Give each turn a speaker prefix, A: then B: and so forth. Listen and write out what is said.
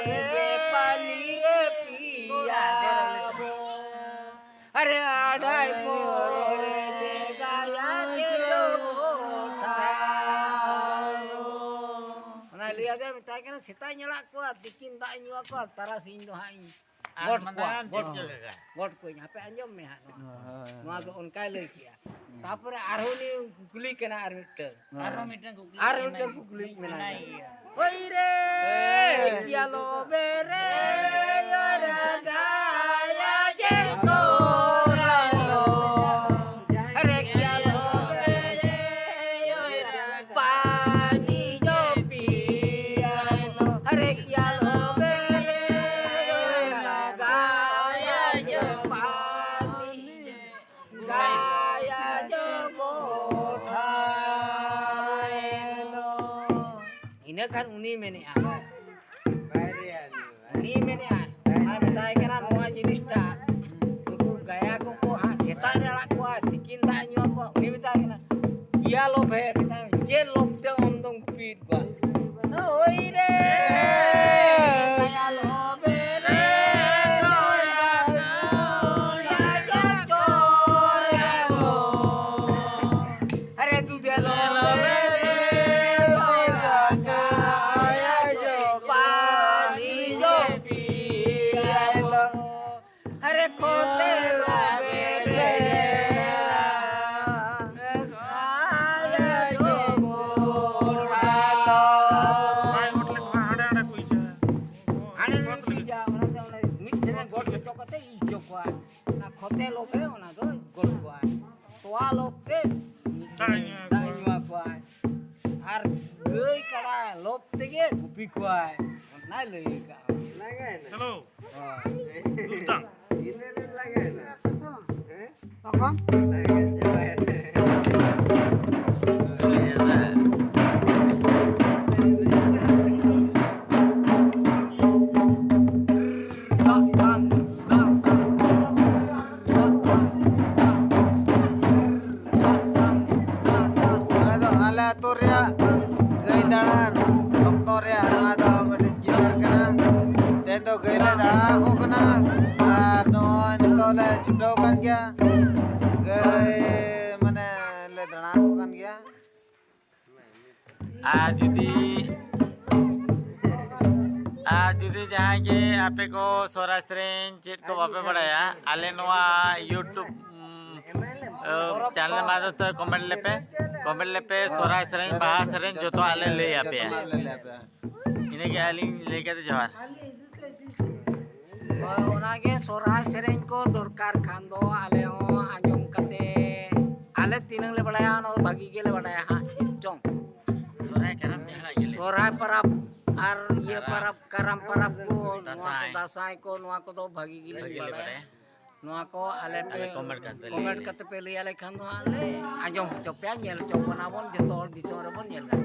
A: जे पानी पिया अरे आढ़ाई पोरे जे गाया के जो गोठारो ona lihat dia minta kena sita nyelak kuat bikin tak nyuak kuat tarasin do hai god ko hape anjom me ha noa do onkai lei kia tapore arho ni kukuli kena arho miten kukuli menai oi re kia lo bere ora gaya je chora lo are kia lo bere ora pani jo piya lo are kia lo bere ora gaya je pani gaya je bothai lo ina kan uni menea uni menea ha betai kana noa jinista nuku gaya ko ko ha seta nyala ko dikin ta nyo ko uni betai kana ia lo be betai je lop te ondong pit ko oi re gaya lo be re goya goya ya choya lo are tu de lo be re goya gaya jo pani jo piya lo are khote lo be re gaya jo bothalo ane pija ona te ona mitjene god chokate ijo kwa na khote lope ona do god kwa toa lope tanya kwa ar gei kala lop tege gupi kwa na lei ka
B: Hello.
A: oh
B: Utang.
A: Rokok?
C: Ado ala turya gay dalan doktor ya ado mede jiler kana te to gay le dala ko kana ar no nito le chutau kan gya gay mane le dana ko kan gya
D: जुदी जहाँ के आपे को सोरा श्रेण चेत को बापे बढ़ाया आले नवा यूट्यूब चैनल माधव तो कमेंट लेपे सोरा श्रेण बाहा श्रेण जो तो आले ले आपे इन्हें क्या आलिंग लेके तो जवार
A: ona ge sorah sereng ko dorkar khan do ale ho anjom kate ale tinang le badaya no bagi ge le badaya ha jom
D: सोरा करम जहाँ के
A: sorah parap ar ye parap karam parap ko noa ko dasai ko noa ko do bagi ge le badaya noa ko ale pe comment kate pe le ale khan do ale anjom chopya nyel chopona bon joto hor disore bon nyel ga